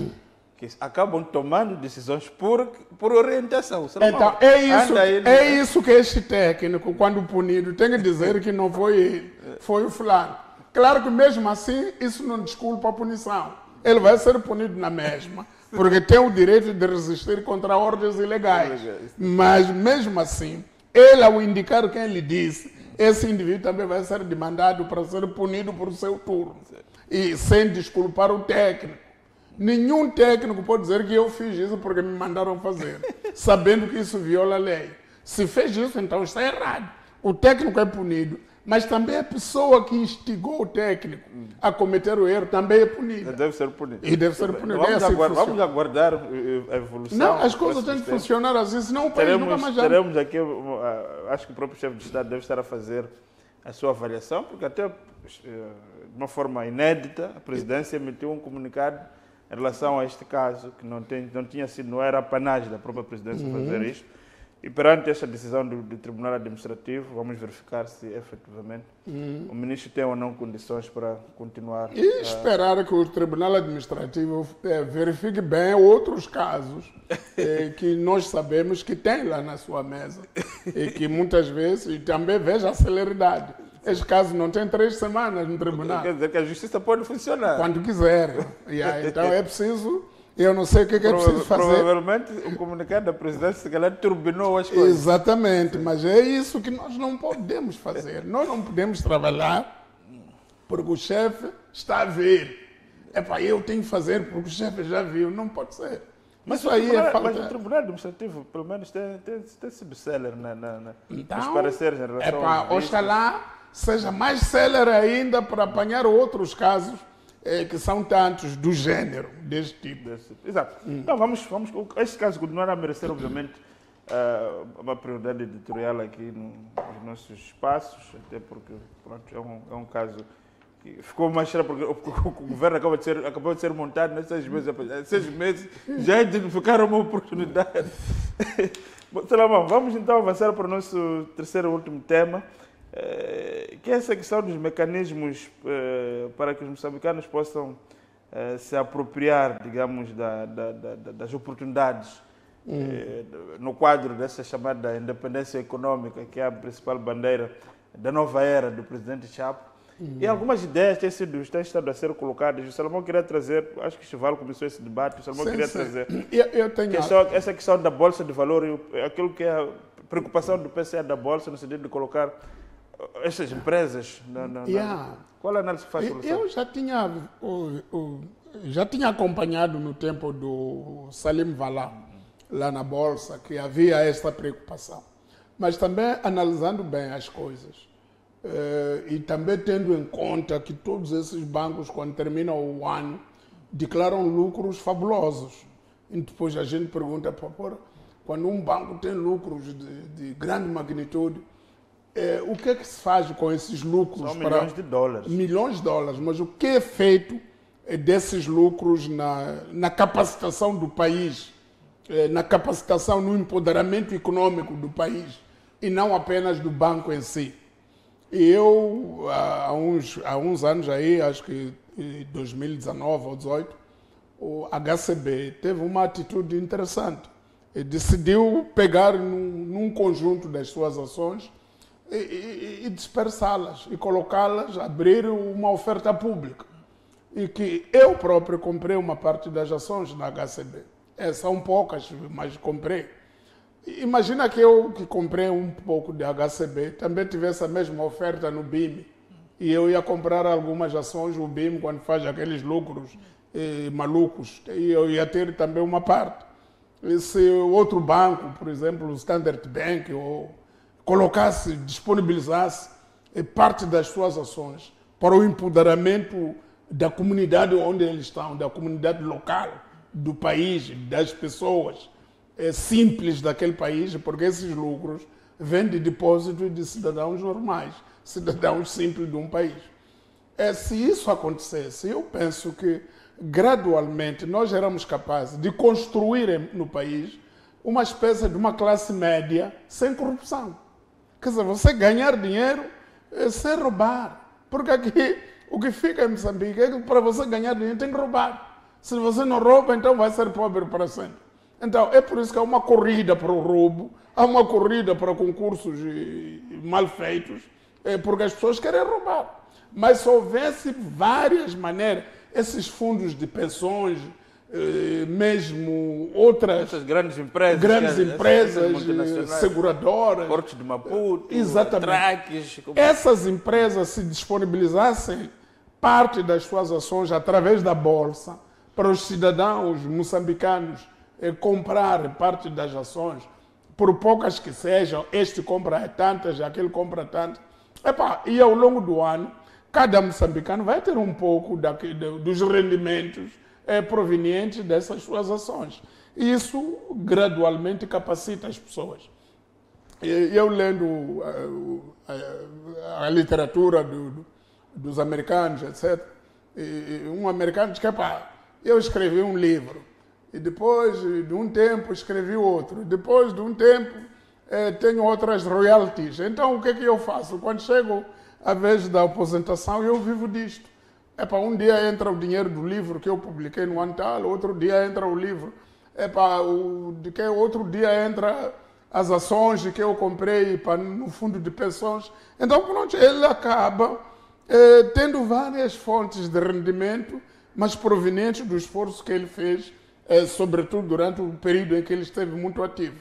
que acabam tomando decisões por orientação. Então, é isso que este técnico, quando punido, tem que dizer que não foi ele, foi o fulano. Claro que mesmo assim, isso não desculpa a punição. Ele vai ser punido na mesma. Porque tem o direito de resistir contra ordens ilegais. Mas, mesmo assim, ele, ao indicar quem lhe disse, esse indivíduo também vai ser demandado para ser punido por seu turno. E sem desculpar o técnico. Nenhum técnico pode dizer que eu fiz isso porque me mandaram fazer, sabendo que isso viola a lei. Se fez isso, então está errado. O técnico é punido. Mas também a pessoa que instigou o técnico a cometer o erro também é punida. Deve ser punido. E deve ser punido. Vamos aguardar a evolução. Não, as coisas têm que funcionar assim, senão o país nunca mais já. Teremos aqui, acho que o próprio chefe de Estado deve estar a fazer a sua avaliação, porque até de uma forma inédita, a presidência emitiu um comunicado em relação a este caso, que não era apanagem da própria presidência fazer isto. E perante esta decisão do Tribunal Administrativo, vamos verificar se efetivamente o ministro tem ou não condições para continuar. E esperar que o Tribunal Administrativo verifique bem outros casos que nós sabemos que tem lá na sua mesa. E que muitas vezes, e também veja a celeridade. Este caso não tem 3 semanas no tribunal. Quer dizer que a justiça pode funcionar. Quando quiser. Então é preciso... Eu não sei o que é preciso fazer. Provavelmente o comunicado da presidência se calhar turbinou as coisas. Exatamente, mas é isso que nós não podemos fazer. Nós não podemos trabalhar porque o chefe está a ver. Eu tenho que fazer porque o chefe já viu. Não pode ser. Mas isso aí é falta. Mas o Tribunal Administrativo, pelo menos, tem sido célere nos pareceres em relação ao oxalá seja mais célere ainda para apanhar outros casos que são tantos do gênero, deste tipo. Exato. Então, este caso continuará a merecer, obviamente, uma prioridade editorial aqui nos nossos espaços, até porque pronto, é um caso que ficou mais sério, porque o governo acabou de ser montado nesses 6 meses. 6 meses já identificaram uma oportunidade. Bom, Salomão, vamos então avançar para o nosso terceiro e último tema, que é essa questão dos mecanismos para que os moçambicanos possam se apropriar, digamos, das oportunidades no quadro dessa chamada independência econômica, que é a principal bandeira da nova era do presidente Chapo. E algumas ideias têm estado a ser colocadas. O Salomão queria trazer, acho que o Chival começou esse debate, o Salomão queria trazer eu tenho essa questão da Bolsa de Valor, aquilo que é a preocupação do PCA da Bolsa, no sentido de colocar essas empresas Qual a análise que faz sobre isso? Eu já tinha acompanhado no tempo do Salim Valá, lá na Bolsa, que havia esta preocupação. Mas também analisando bem as coisas. E também tendo em conta que todos esses bancos, quando terminam o ano, declaram lucros fabulosos. E depois a gente pergunta, quando um banco tem lucros de grande magnitude, o que é que se faz com esses lucros? São milhões de dólares. Milhões de dólares. Mas o que é feito desses lucros na capacitação do país, na capacitação, no empoderamento econômico do país, e não apenas do banco em si? E eu, há uns anos aí, acho que em 2019 ou 2018, o HCB teve uma atitude interessante. E decidiu pegar num conjunto das suas ações e dispersá-las e colocá-las, abrir uma oferta pública. e que eu próprio comprei uma parte das ações da HCB. São poucas, mas comprei. Imagina que eu que comprei um pouco de HCB também tivesse a mesma oferta no BIM e eu ia comprar algumas ações, o BIM quando faz aqueles lucros malucos, e eu ia ter também uma parte. E se outro banco, por exemplo, o Standard Bank, ou colocasse, disponibilizasse parte das suas ações para o empoderamento da comunidade onde eles estão, da comunidade local, do país, das pessoas simples daquele país, porque esses lucros vêm de depósito de cidadãos normais, cidadãos simples de um país. Se isso acontecesse, eu penso que gradualmente nós éramos capazes de construir no país uma espécie de uma classe média sem corrupção. Quer dizer, você ganhar dinheiro sem roubar. Porque aqui o que fica em Moçambique é que para você ganhar dinheiro tem que roubar. Se você não rouba, então vai ser pobre para sempre. Então, é por isso que há uma corrida para o roubo, há uma corrida para concursos mal feitos, porque as pessoas querem roubar. Mas se houvesse várias maneiras, esses fundos de pensões, mesmo outras... Essas grandes empresas, seguradoras... Portos de Maputo, exatamente. Traques... Essas empresas se disponibilizassem parte das suas ações através da Bolsa para os cidadãos moçambicanos comprar parte das ações, por poucas que sejam, este compra tantas, aquele compra tantas. E ao longo do ano, cada moçambicano vai ter um pouco dos rendimentos provenientes dessas suas ações. E isso gradualmente capacita as pessoas. Eu lendo a literatura dos americanos, etc., um americano diz que eu escrevi um livro, e depois de um tempo escrevi outro, depois de um tempo tenho outras royalties. Então o que é que eu faço? Quando chego a vez da aposentação, eu vivo disto. Um dia entra o dinheiro do livro que eu publiquei no ano tal, outro dia entra o livro, outro dia entra as ações que eu comprei no fundo de pensões. Então, pronto, ele acaba tendo várias fontes de rendimento, mas provenientes do esforço que ele fez, sobretudo durante o período em que ele esteve muito ativo.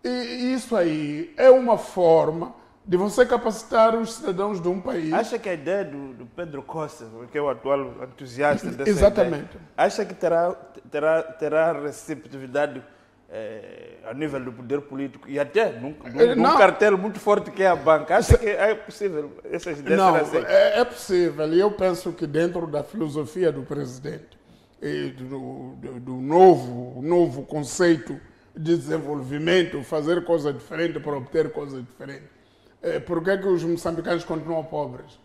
E isso aí é uma forma de você capacitar os cidadãos de um país. Acha que a ideia do Pedro Costa, que é o atual entusiasta dessa exatamente ideia, acha que terá receptividade a nível do poder político e até num cartel muito forte que é a banca? Acha que é possível essas ideias serem aceitas? É possível, e eu penso que dentro da filosofia do presidente e do novo conceito de desenvolvimento, fazer coisa diferente para obter coisa diferente. Por que é que os moçambicanos continuam pobres?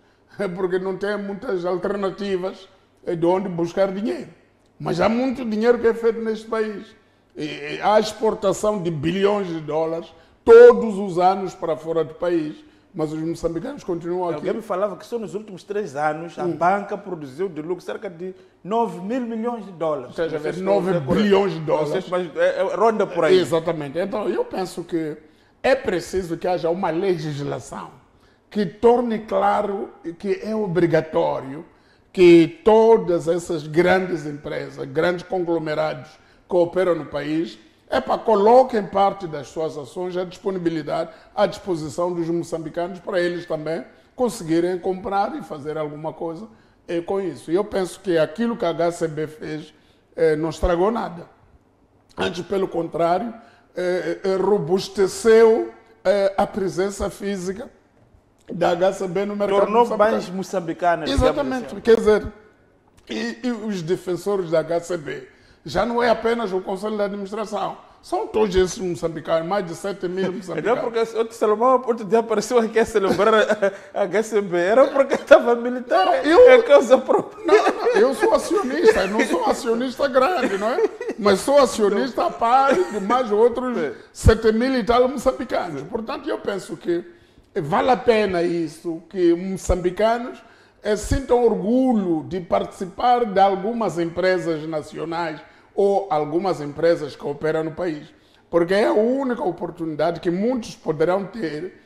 Porque não têm muitas alternativas de onde buscar dinheiro. Mas há muito dinheiro que é feito neste país. Há exportação de bilhões de dólares todos os anos para fora do país, mas os moçambicanos continuam aqui. Alguém me falava que só nos últimos 3 anos a banca produziu de lucro cerca de 9 mil milhões de dólares. 9 bilhões de dólares. Mas ronda por aí. Exatamente. Então, eu penso que é preciso que haja uma legislação que torne claro que é obrigatório que todas essas grandes empresas, grandes conglomerados que operam no país, coloquem parte das suas ações à disposição dos moçambicanos para eles também conseguirem comprar e fazer alguma coisa com isso. E eu penso que aquilo que a HCB fez não estragou nada. Antes, pelo contrário, robusteceu a presença física da HCB no mercado. Tornou mais moçambicana. Exatamente. Quer dizer, e os defensores da HCB já não é apenas o Conselho de Administração, são todos esses moçambicanos, mais de 7 mil moçambicanos. Não, porque o Salomão, outro dia apareceu aqui a celebrar a HCB, era porque estava militar. É causa própria. Não, eu sou acionista, não sou acionista grande, não é? Mas sou acionista a par de mais outros 7 mil e tal moçambicanos. Portanto, eu penso que vale a pena isso, que moçambicanos sintam orgulho de participar de algumas empresas nacionais ou algumas empresas que operam no país. Porque é a única oportunidade que muitos poderão ter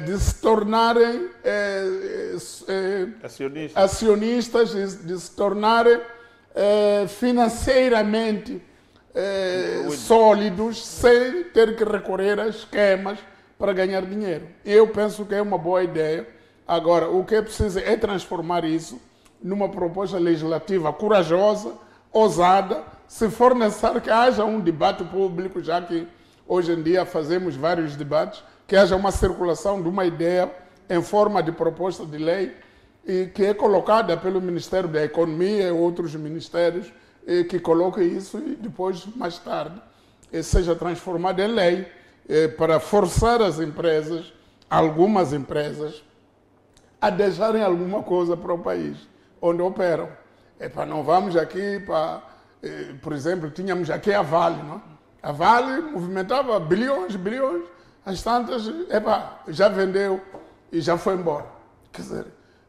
de se tornarem acionistas, de se tornarem financeiramente sólidos, sem ter que recorrer a esquemas para ganhar dinheiro. Eu penso que é uma boa ideia. Agora, o que é preciso é transformar isso numa proposta legislativa corajosa, ousada, se for necessário que haja um debate público, já que hoje em dia fazemos vários debates, que haja uma circulação de uma ideia em forma de proposta de lei e que é colocada pelo Ministério da Economia e outros ministérios que coloquem isso e depois, mais tarde, seja transformada em lei para forçar as empresas, algumas empresas, a deixarem alguma coisa para o país onde operam. Não vamos aqui para... por exemplo, tínhamos aqui a Vale, não? A Vale movimentava bilhões, as tantas, já vendeu e já foi embora. Quer dizer,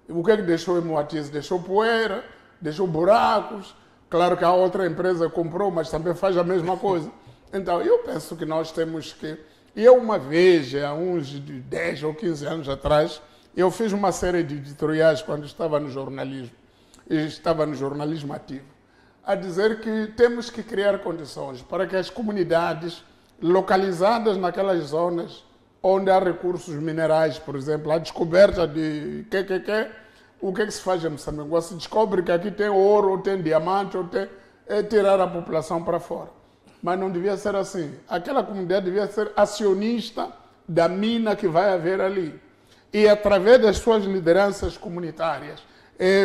o que é que deixou em Moatize? Deixou poeira, deixou buracos. Claro que a outra empresa comprou, mas também faz a mesma coisa. Então, eu penso que nós temos que... Eu, uma vez, há uns 10 ou 15 anos atrás, eu fiz uma série de editoriais quando estava no jornalismo, ativo, a dizer que temos que criar condições para que as comunidades localizadas naquelas zonas onde há recursos minerais, por exemplo, a descoberta de o que se faz em Moçambique? Se descobre que aqui tem ouro, ou tem diamante, ou tem... é tirar a população para fora. Mas não devia ser assim. Aquela comunidade devia ser acionista da mina que vai haver ali. E, através das suas lideranças comunitárias,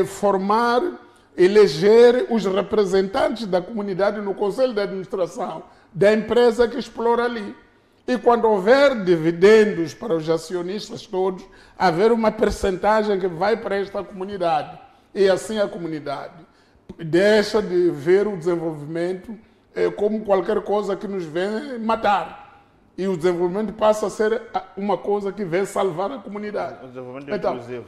formar, eleger os representantes da comunidade no conselho de administração da empresa que explora ali. E quando houver dividendos para os acionistas todos, haver uma percentagem que vai para esta comunidade. E assim a comunidade deixa de ver o desenvolvimento como qualquer coisa que nos vem matar. E o desenvolvimento passa a ser uma coisa que vem salvar a comunidade. O desenvolvimento então, inclusivo.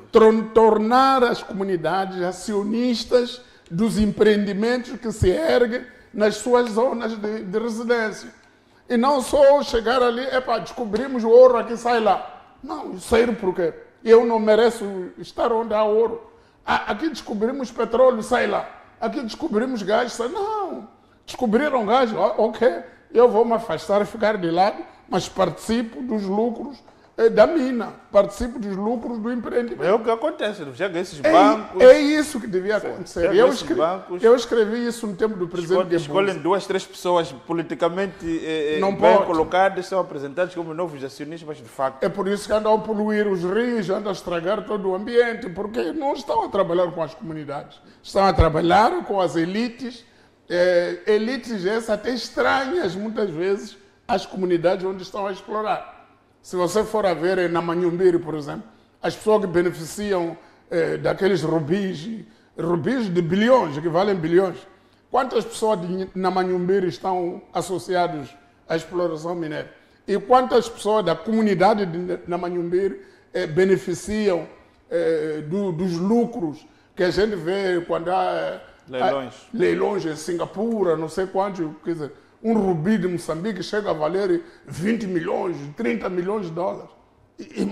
Tornar as comunidades acionistas dos empreendimentos que se erguem nas suas zonas de residência. E não só chegar ali, descobrimos o ouro aqui, sai lá. Não, sair por quê? Eu não mereço estar onde há ouro. Aqui descobrimos petróleo, sai lá. Aqui descobrimos gás, sai. Não, descobriram gás, ok. Eu vou me afastar e ficar de lado, mas participo dos lucros da mina, participo dos lucros do empreendimento. É o que acontece, chega esses bancos... É isso que devia acontecer. Eu escrevi isso no tempo do presidente escolhem 2, 3 pessoas politicamente não bem pode. colocadas, são apresentadas como novos acionistas, mas de facto... É por isso que andam a poluir os rios, andam a estragar todo o ambiente, porque não estão a trabalhar com as comunidades, estão a trabalhar com as elites, elites essas até estranhas, muitas vezes, às comunidades onde estão a explorar. Se você for a ver na Manhumbiri, por exemplo, as pessoas que beneficiam daqueles rubis de bilhões, que valem bilhões, quantas pessoas na Manhumbiri estão associadas à exploração mineira? E quantas pessoas da comunidade na Manhumbiri beneficiam dos lucros que a gente vê quando há leilões em Singapura, não sei quantos, quer dizer, um rubi de Moçambique chega a valer 20 milhões, 30 milhões de dólares.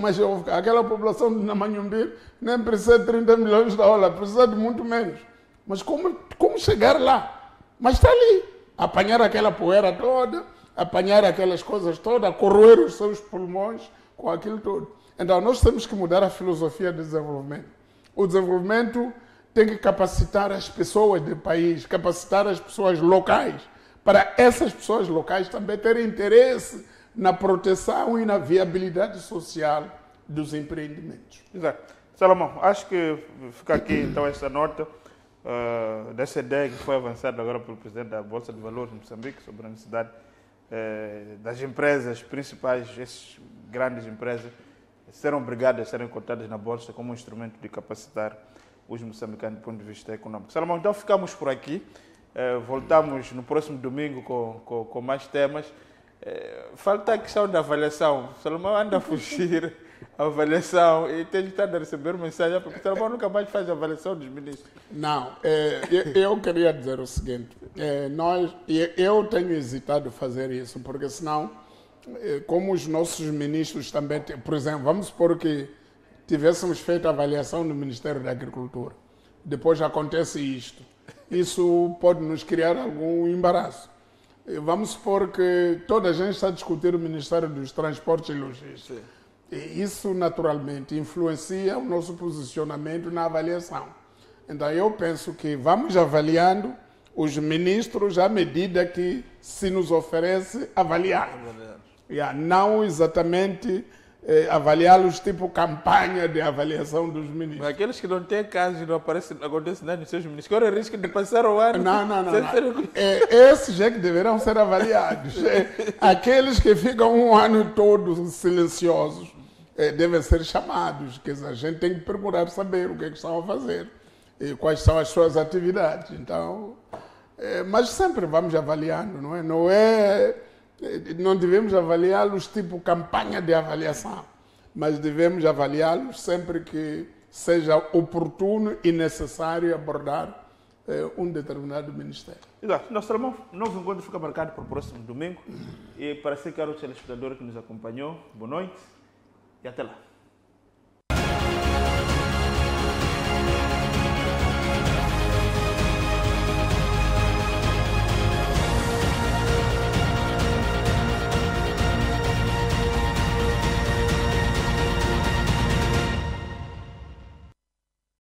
Mas aquela população de Namanhumbiri nem precisa de 30 milhões de dólares, precisa de muito menos. Mas como chegar lá? Mas está ali. Apanhar aquela poeira toda, apanhar aquelas coisas todas, corroer os seus pulmões com aquilo todo. Então, nós temos que mudar a filosofia de desenvolvimento. O desenvolvimento tem que capacitar as pessoas do país, capacitar as pessoas locais, para essas pessoas locais também terem interesse na proteção e na viabilidade social dos empreendimentos. Exato. Salomão, acho que fica aqui então esta nota dessa ideia que foi avançada agora pelo presidente da Bolsa de Valores de Moçambique sobre a necessidade das empresas principais, essas grandes empresas, serem obrigadas a serem cotadas na Bolsa como um instrumento de capacitar os moçambicanos do ponto de vista econômico. Salomão, então ficamos por aqui. Voltamos no próximo domingo com mais temas. Falta a questão da avaliação. Salomão anda a fugir a avaliação e tem estado a receber mensagem porque Salomão nunca mais faz a avaliação dos ministros. Não, eu queria dizer o seguinte, eu tenho hesitado em fazer isso, porque senão como os nossos ministros também, por exemplo, vamos supor que tivéssemos feito a avaliação no Ministério da Agricultura, depois acontece isto. Isso pode nos criar algum embaraço. Vamos supor que toda a gente está a discutir o Ministério dos Transportes e Logística. E isso, naturalmente, influencia o nosso posicionamento na avaliação. Então, eu penso que vamos avaliando os ministros à medida que se nos oferece avaliar. Não exatamente avaliá-los tipo campanha de avaliação dos ministros. Mas aqueles que não têm casos, não acontece nada nos seus ministros, correm o risco de passar o ano. Não. Esses é que deverão ser avaliados. Aqueles que ficam um ano todo silenciosos devem ser chamados. Quer dizer, a gente tem que procurar saber o que estão a fazer e quais são as suas atividades. Então, mas sempre vamos avaliando, não é? Não devemos avaliá-los tipo campanha de avaliação, mas devemos avaliá-los sempre que seja oportuno e necessário abordar um determinado ministério. Exato. Nosso novo encontro fica marcado para o próximo domingo. E para si, caro telespectador que nos acompanhou, boa noite e até lá.